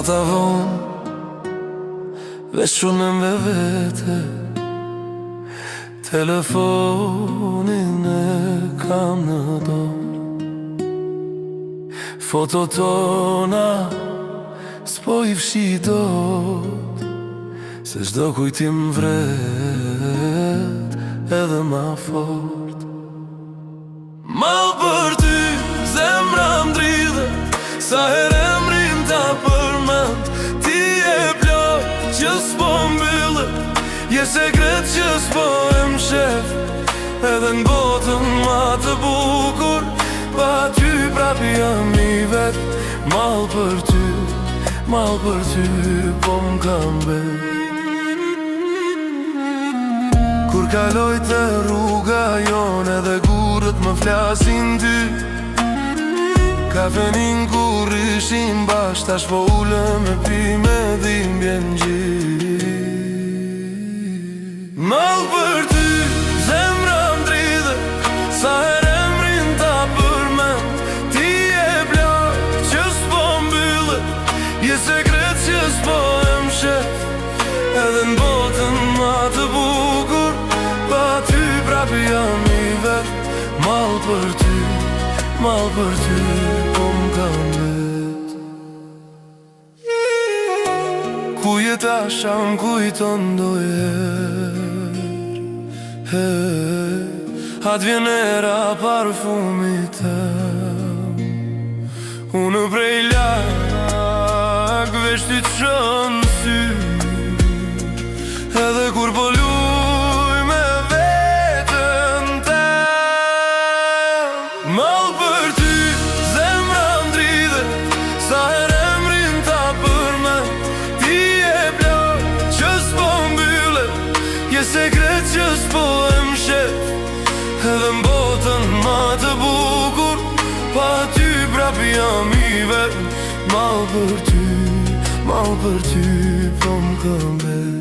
Nata vonë veç unë me vete, telefonin e kam në dorë. Foto tona s'po i fshi dot, se çdo kujtim vret edhe ma fort. Mal për ty zemra m'dridhet, sa herë emrin ta përmend. Ti e plot që s'po mbyllet, je sekret që s'po e mshef. Edhe n'botën ma të bukur, pa ty prap jam I vet. Mal për ty po m'kam bet. Kur kaloj të rruga jon, edhe gurët më flasin ty. Kafenin kur ishim bashk, tash po ulem e pi me dhimbjen gjith. Mal për ty zemra m'dridhet, sa herë emrin ta përmend. Ti e plot që s'po mbyllet, je sekret që s'po e mshef. Edhe n'botën ma të bukur, pa ty prap jam I vet. Mal për ty po m'kam bet. Ku jeta m'kujton dojer, atë vjen era parfumit tëm. Unë prej lak veç ti t'shon sy, edhe kur po luj me vetën tem. Mal për ty zemra m'dridhet, sa herë emrin ta përmend. Ti e plot që s'po mbyllet, je sekret që s'po e mshef. Edhe m'botën ma të bukur, pa ty prap jam I vet. Mal për ty po m'kam bet.